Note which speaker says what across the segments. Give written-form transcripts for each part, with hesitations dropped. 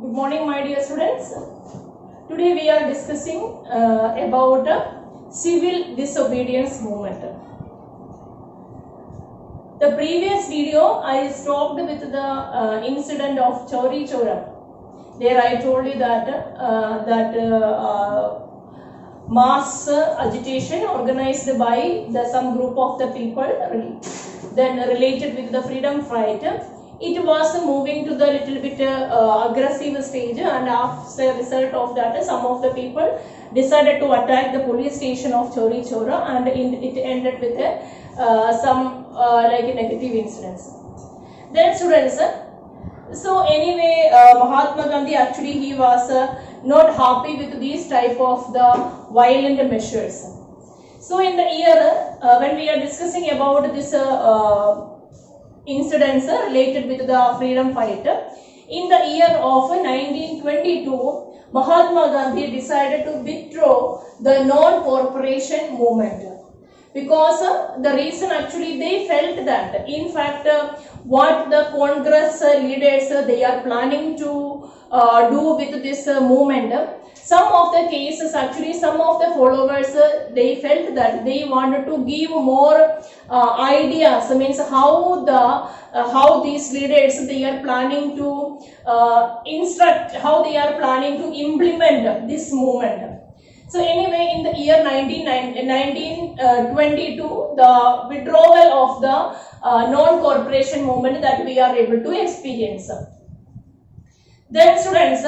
Speaker 1: Good morning, my dear students. Today we are discussing about civil disobedience movement. The previous video I stopped with the incident of Chauri Chaura. There I told you that mass agitation organized by some group of the people, then related with the freedom fight. It was moving to the little bit aggressive stage, and as a result of that, some of the people decided to attack the police station of Chauri Chaura, and it ended with some like negative incidents. Then students, so anyway, Mahatma Gandhi actually he was not happy with these type of the violent measures. So in the year when we are discussing about this incidents related with the freedom fight, in the year of 1922, Mahatma Gandhi decided to withdraw the non-cooperation movement, because the reason actually they felt that in fact what the Congress leaders they are planning to do with this movement, some of the cases actually some of the followers they felt that they wanted to give more ideas, means how these leaders they are planning to instruct, how they are planning to implement this movement. So anyway, in the year 1922, the withdrawal of the non-cooperation movement that we are able to experience. Then students,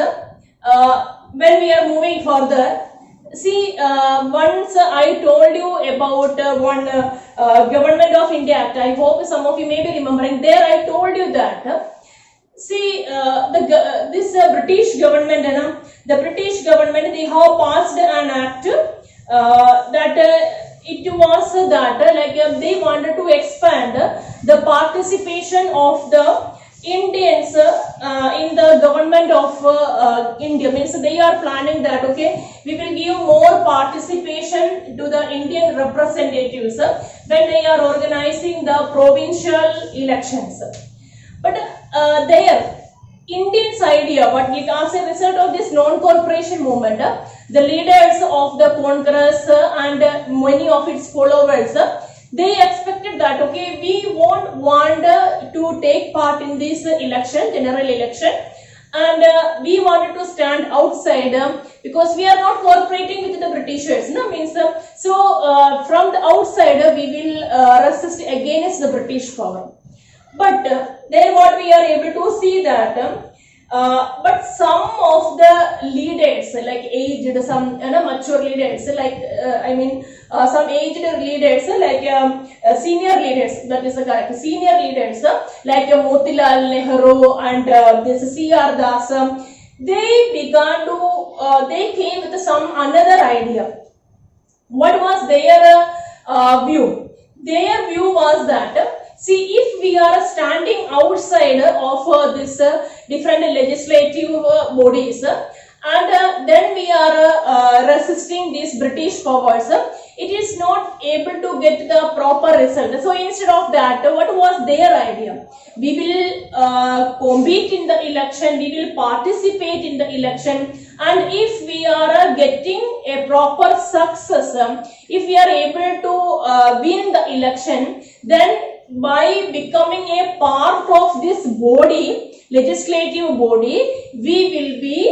Speaker 1: when we are moving further, see, once I told you about one Government of India Act. I hope some of you may be remembering. There I told you that see, this British government, the British government they have passed an act that it was that like they wanted to expand the participation of the Indians in the government of India. Means they are planning that okay, we will give more participation to the Indian representatives when they are organizing the provincial elections. But their Indians idea, but as a result of this non-cooperation movement, the leaders of the Congress and many of its followers, they expected that okay, we won't want to take part in this election, general election, and we wanted to stand outside because we are not cooperating with the Britishers. No, means so from the outside we will resist against the British power. But then what we are able to see that but some of the leaders like aged, some mature leaders like some aged leaders like senior leaders, that is correct, senior leaders like Motilal Nehru and this C.R. Das, they began to they came with some another idea. What was their view? Their view was that see, if we are standing outside of this different legislative bodies and then we are resisting these British powers, it is not able to get the proper result. So instead of that, what was their idea? We will compete in the election, we will participate in the election, and if we are getting a proper success, if we are able to win the election, then by becoming a part of this body, legislative body, we will be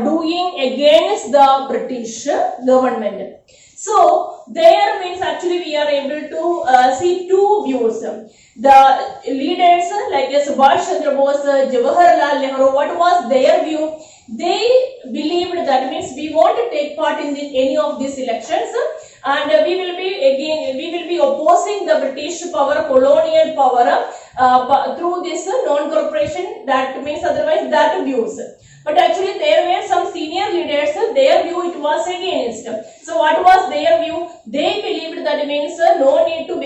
Speaker 1: doing against the British government. So there means actually we are able to see two views. The leaders like Subhash Chandra Bose, Jawaharlal Nehru, what was their view? They believed that means we want to take part in any of these elections, and we will be opposing the British power, colonial power through this non-cooperation. That means otherwise that views. But actually there were some senior leaders, their view it was against. So what was their view? They believed that means no need to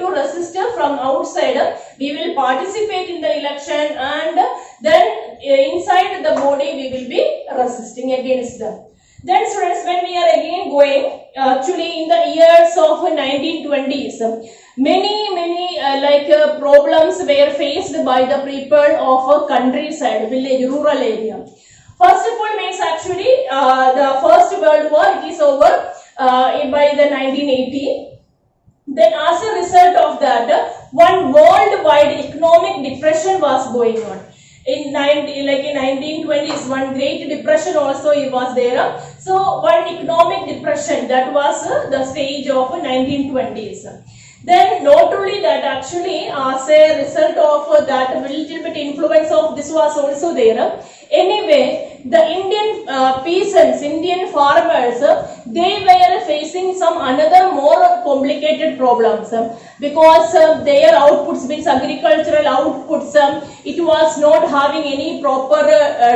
Speaker 1: resist from outside. We will participate in the election, and then inside the body we will be resisting against them. Then students, when we are again going actually in the years of 1920s, many problems were faced by the people of a countryside, village, rural area. First of all means actually the First World War, it is over by the 1980. Then as a result of that, one worldwide economic depression was going on. In 1920s, one Great Depression also was there. So one economic depression, that was the stage of 1920s. Then not only that, actually as a result of that, little bit influence of this was also there. Anyway, the Indian peasants, Indian farmers, they were facing some another more complicated problems because their outputs, means agricultural outputs, it was not having any proper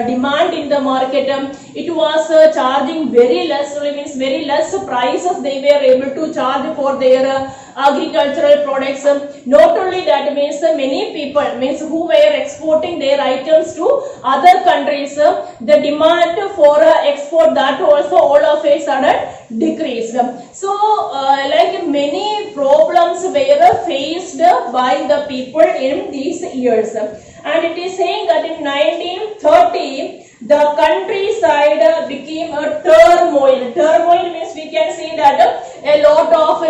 Speaker 1: demand in the market. It was charging very less, means very less prices they were able to charge for their agricultural products. Not only that, means many people, means who were exporting their items to other countries, the demand for export, that also all of a sudden decreased. So like many problems were faced by the people in these years, and it is saying that in 1930 the countryside became a turmoil. Turmoil means we can say that a lot of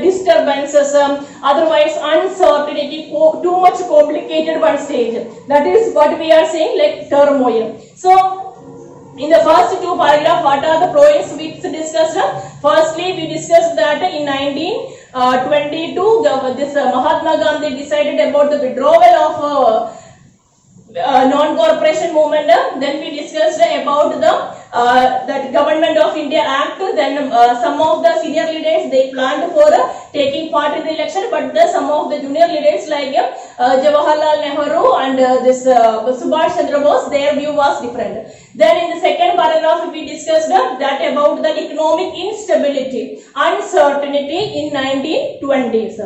Speaker 1: disturbances, otherwise uncertainty, too much complicated one stage. That is what we are saying, like turmoil. So in the first two paragraphs, what are the pros we discussed? Firstly, we discussed that in 1922, this Mahatma Gandhi decided about the withdrawal of non-corporation movement. Then we discussed about the that Government of India Act. Then some of the senior leaders, they planned for taking part in the election, but some of the junior leaders like Jawaharlal Nehru and this Subhash Chandra Bose, their view was different. Then in the second paragraph, we discussed that about the economic instability, uncertainty in 1920s.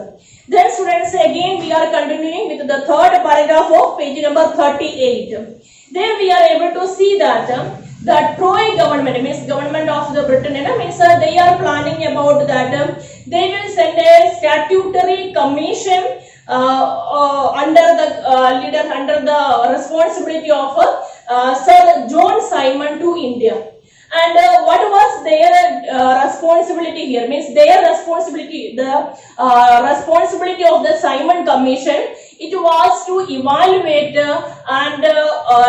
Speaker 1: Then students, again we are continuing with the third paragraph of page number 38. There we are able to see that that Troy government, means government of the Britain, means they are planning about that they will send a statutory commission under the responsibility of Sir John Simon to India. And what was their responsibility here? Means their responsibility, the responsibility of the Simon Commission, it was to evaluate and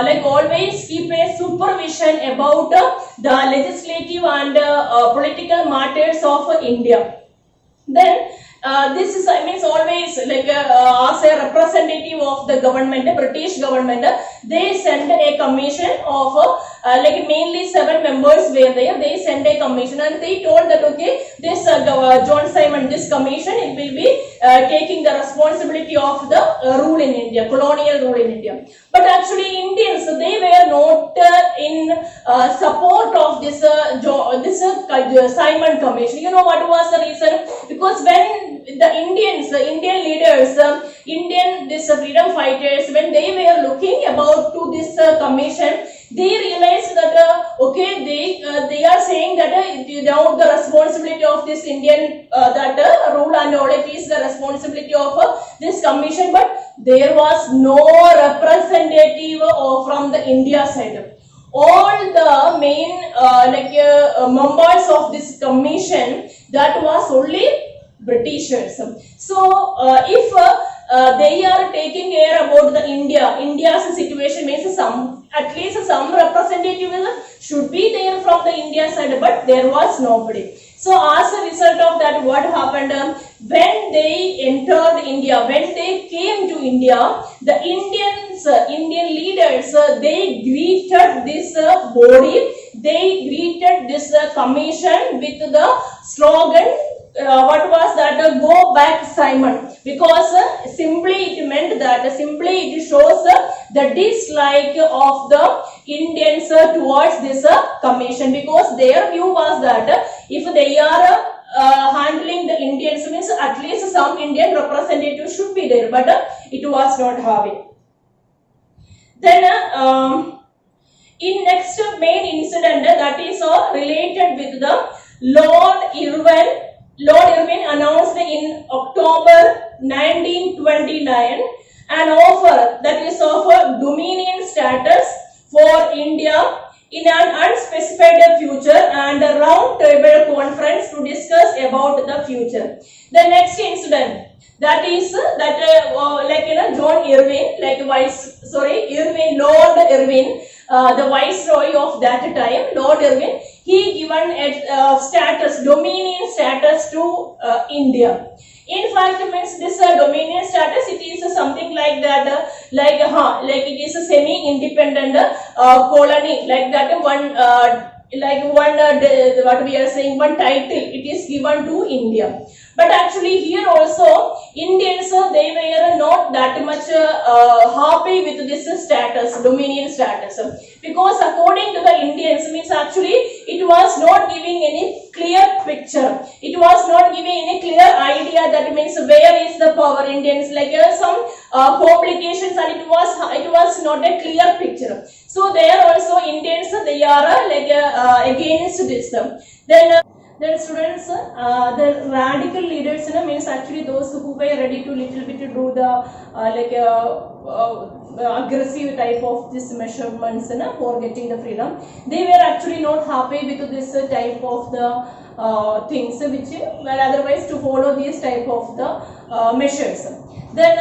Speaker 1: like always keep a supervision about the legislative and political matters of India. Then this is, I mean, always like as a representative of the government, the British government, they sent a commission of like mainly 7 members were there. They sent a commission and they told that okay, this John Simon, this commission, it will be taking the responsibility of the rule in India, colonial rule in India. But actually Indians, they were not in support of this Simon Commission. You know what was the reason? Because when the Indian leaders, this freedom fighters, when they were looking about to this commission, they realized that okay, they are saying that now the responsibility of this Indian that rule and all, it is the responsibility of this commission, but there was no representative from the India side. All the main members of this commission, that was only Britishers. So if they are taking care about the India's situation, means at least some representative should be there from the India side, but there was nobody. So as a result of that, what happened, when they entered India, when they came to India, the Indian leaders, they greeted this body, they greeted this commission with the slogan, what was that? Go back, Simon. Because simply it meant that, simply it shows the dislike of the Indians towards this commission, because their view was that if they are handling the Indians, means at least some Indian representative should be there, but it was not having. Then in next main incident, that is related with the Lord Irwin announced in October 1929 an offer, that is of a dominion status for India in an unspecified future, and a round table conference to discuss about the future. The next incident, that is John Irwin, Lord Irwin, the viceroy of that time, Lord Irwin, he given a status, dominion status to India. In fact, means this dominion status, it is something like that, like it is a semi-independent colony, like that one, what we are saying, one title, it is given to India. But actually here also Indians, they were not that much happy with this status, dominion status, because according to the Indians, means actually it was not giving any clear picture, it was not giving any clear idea, that means where is the power Indians, like some complications, and it was not a clear picture. So there also Indians, they are against this. Then students, the radical leaders means actually those who were ready to little bit to do the aggressive type of this measurements for getting the freedom. They were actually not happy with this type of the things which were otherwise to follow these type of the measures. Then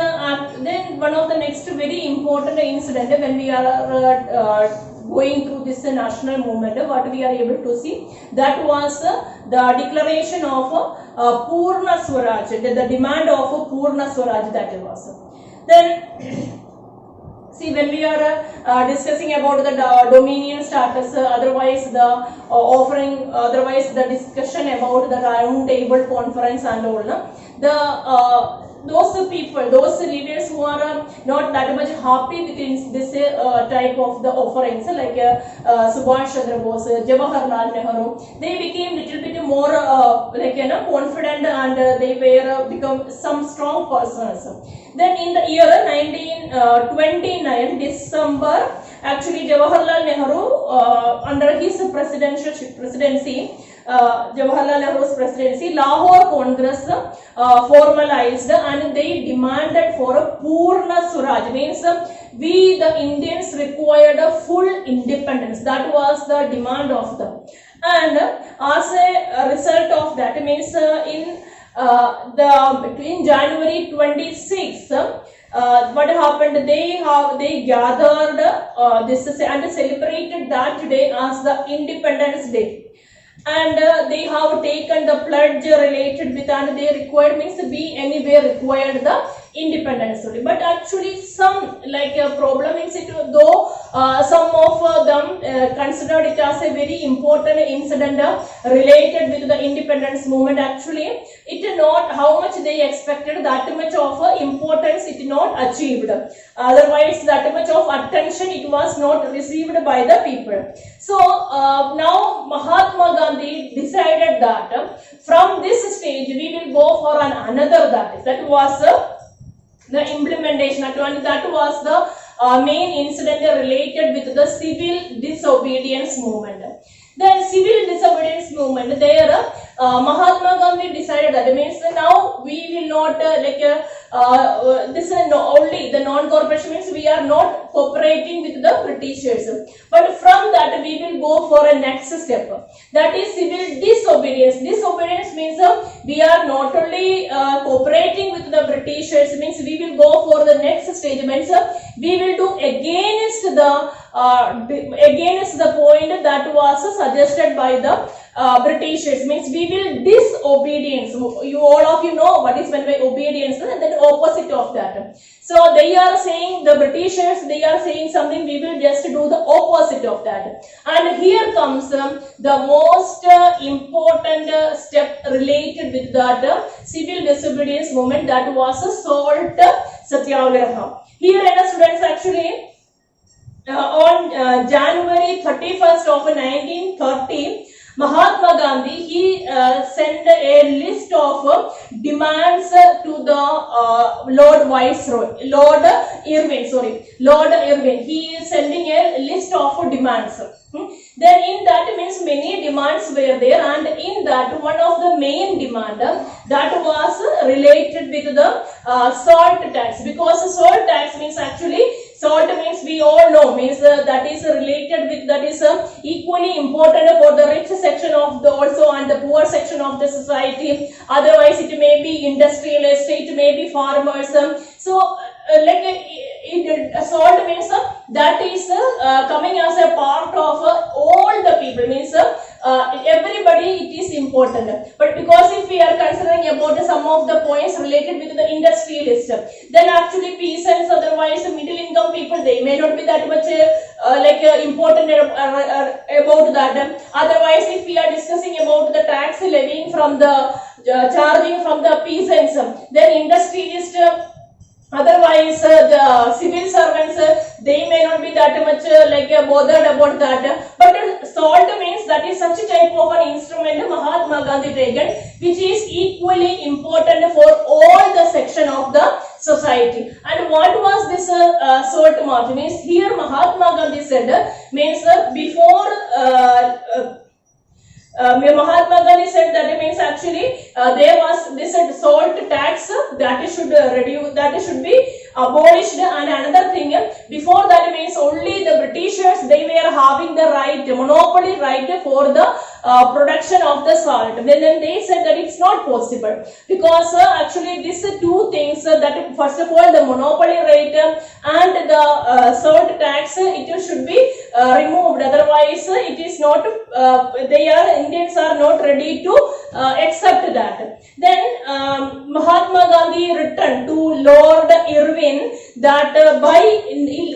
Speaker 1: one of the next very important incident when we are going through this national movement, what we are able to see, that was the declaration of Purna Swaraj, the demand of Purna Swaraj, that was. Then see, when we are discussing about the dominion status, otherwise the offering, otherwise the discussion about the round table conference and all, those people, those leaders who are not that much happy with this type of the offerings, like Subhash Chandra Bose, Jawaharlal Nehru, they became little bit more confident, and they were become some strong persons. Then in the year 1929 December, actually Jawaharlal Nehru, under his presidency, Jawaharlal Nehru's presidency, Lahore Congress formalized, and they demanded for a Purna Swaraj, means we the Indians required a full independence. That was the demand of them. And as a result of that, means in January 26th, what happened? They gathered this and celebrated that day as the Independence Day. And they have taken the pledge related with, and they required, means we anywhere required the independence only. But actually some problem is it, though some of them considered it as a very important incident related with the independence movement. Actually it not how much they expected, that much of importance it not achieved, otherwise that much of attention it was not received by the people. So now Mahatma Gandhi decided that from this stage we will go for another, that was the implementation, and that was the main incident related with the civil disobedience movement. The civil disobedience movement, there Mahatma Gandhi decided that, means now we will not this is only the non-cooperation, means we are not cooperating with the Britishers, but from that we will go for a next step, that is civil disobedience. Disobedience means we are not only cooperating with the Britishers, means we will go for the next stage, means we will do against the point that was suggested by the Britishers, means we will disobedience. You all of you know what is meant by obedience, and then opposite of that. So they are saying, the Britishers, they are saying something, we will just do the opposite of that. And here comes the most important step related with that civil disobedience movement, that was a salt satyagraha. Here students, actually on January 31st of 1930, Mahatma Gandhi, he sent a list of demands to the Lord Viceroy, Lord Irwin. He is sending a list of demands. Then in that means many demands were there, and in that one of the main demand that was related with the salt tax, because salt tax means actually salt means we all know means that is related with, that is equally important for the rich section of the also and the poor section of the society. Otherwise it may be industrial estate, it may be farmers. So salt means that is coming as a part of all the people, means everybody it is important. But because if we are considering about some of the points related with the industrialist, then actually peasants, otherwise middle income people, they may not be that much important about that. Otherwise if we are discussing about the tax levying from the charging from the peasants, then industrialist, otherwise the civil servants, they may not be that much bothered about that. But salt means that is such a type of an instrument Mahatma Gandhi taken, which is equally important for all the section of the society. And what was this salt march? Means here Mahatma Gandhi said, means before Mahatma Gandhi said that means actually there was this salt tax that should reduce, that should be abolished. And another thing, before that means only the Britishers, they were having the right, monopoly right for the production of the salt. Then they said that it's not possible, because actually these two things, that first of all the monopoly rate and the salt tax, it should be removed. Otherwise it is not, Indians are not ready to accept that. Then Mahatma Gandhi written to Lord Irwin that by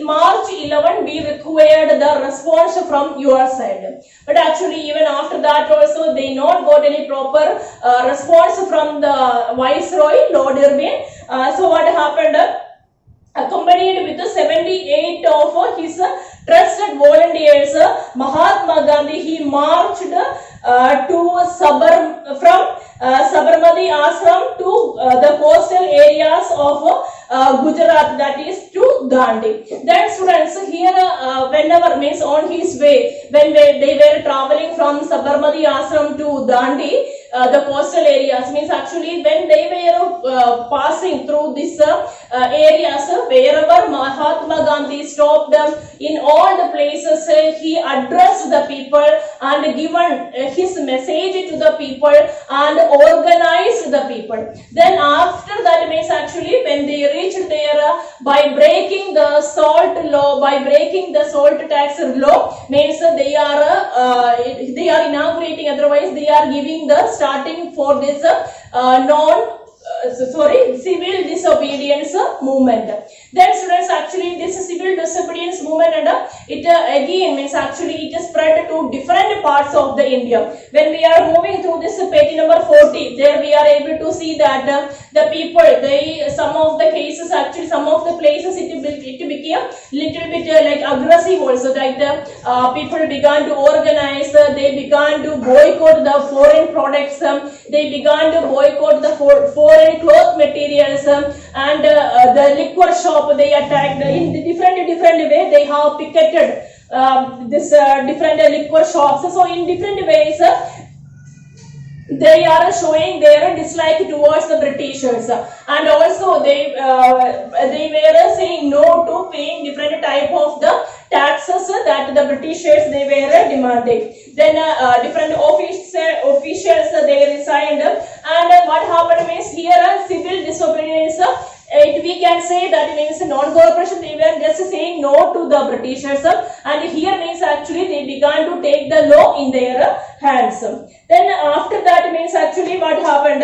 Speaker 1: March 11 we required the response from your side. But actually even after that also they not got any proper response from the Viceroy, Lord Irwin. So what happened? Accompanied with 78 of his trusted volunteers, Mahatma Gandhi, he marched from Sabarmati Ashram to the coastal areas of Gujarat, that is to Dandi. Then students, here whenever means on his way, when they were traveling from Sabarmati Ashram to Dandi, the coastal areas, means actually when they were passing through these areas, wherever Mahatma Gandhi stopped, in all the places he addressed the people and given his message to the people and organized the people. Then after that means actually when they reached there, by breaking the salt law, by breaking the salt tax law, means they are inaugurating, otherwise they are giving the starting for this civil disobedience movement. Then students, actually this civil disobedience movement, and it again means actually it spread to different parts of the India. When we are moving through this page number 40, there we are able to see that the people, some of the cases, actually some of the places it became little bit like aggressive also, like the people began to organize, they began to boycott the foreign products, they began to boycott the foreign cloth materials, and the liquor shop they attacked in different way. They have picketed this different liquor shops. So in different ways they are showing their dislike towards the Britishers, and also they were saying no to paying different type of the taxes that the Britishers they were demanding. Then different officials they resigned, and what happened means here civil disobedience. We can say that means non-cooperation, they were just saying no to the Britishers, and here means actually they began to take the law in their hands. Then after that means actually what happened?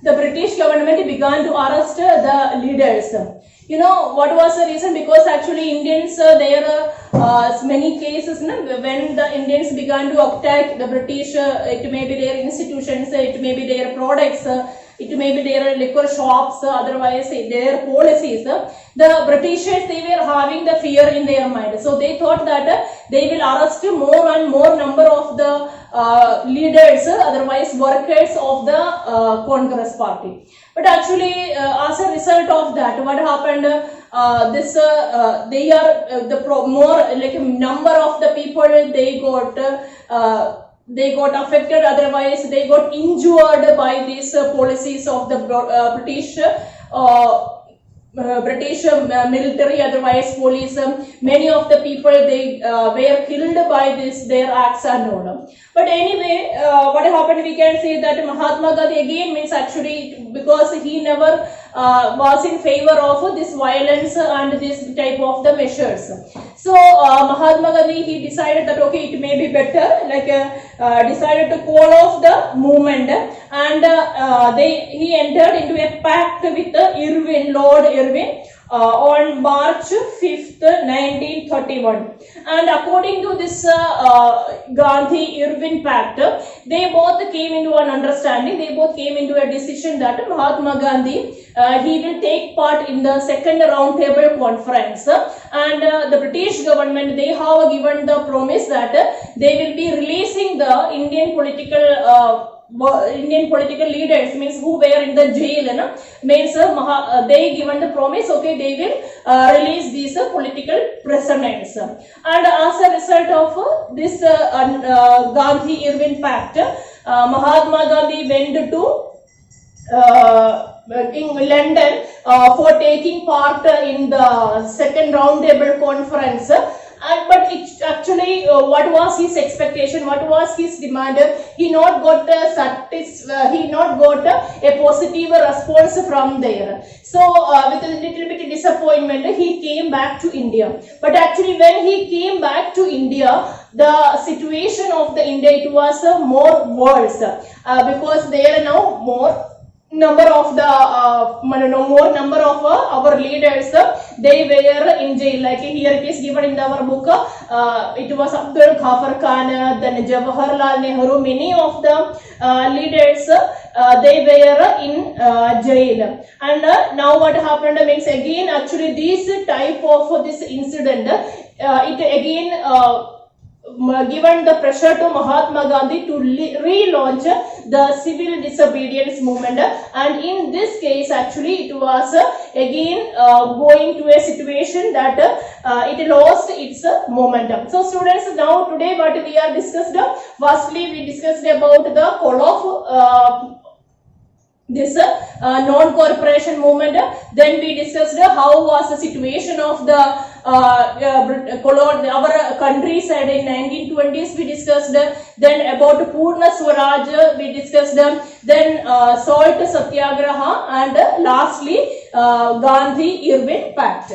Speaker 1: The British government began to arrest the leaders. You know what was the reason? Because actually Indians, there are many cases when the Indians began to attack the British, it may be their institutions, it may be their products, it may be their liquor shops, otherwise their policies. The Britishers, they were having the fear in their mind. So they thought that they will arrest more and more number of the leaders, otherwise workers of the Congress party. But actually, as a result of that, what happened? They are more like a number of the people they got affected. Otherwise, they got injured by these policies of the British. British military, otherwise police. Many of the people they were killed by their acts and all. But anyway, what happened? We can say that Mahatma Gandhi again means actually because he never was in favor of this violence and this type of the measures. So Mahatma Gandhi, he decided that okay, it may be better, like decided to call off the movement, and he entered into a pact with Lord Irwin on March 5th, 1931. And according to this Gandhi-Irwin pact, they both came into an understanding, they both came into a decision that Mahatma Gandhi, he will take part in the second round table conference, and the British government, they have given the promise that they will be releasing the Indian political leaders, means who were in the jail, means they given the promise, okay, they will release these political prisoners. And as a result of this Gandhi-Irwin pact, Mahatma Gandhi went to in London for taking part in the second round table conference. But it actually, what was his expectation? What was his demand? He not got a positive response from there. So, with a little bit disappointment, he came back to India. But actually, when he came back to India, the situation of the India, it was more worse because there are now more number of our leaders, they were in jail. Like here it is given in our book, it was Abdul Ghaffar Khan, then Jawaharlal Nehru, many of the leaders, they were in jail. And now what happened means again, actually this type of this incident, it again given the pressure to Mahatma Gandhi to relaunch the civil disobedience movement, and in this case actually it was again going to a situation that it lost its momentum. So students, now today what we are discussed, firstly we discussed about the call of this non-corporation movement. Then we discussed how was the situation of the our country side in 1920s. We discussed then about Purna Swaraj. We discussed then Salt Satyagraha, and lastly Gandhi-Irwin Pact.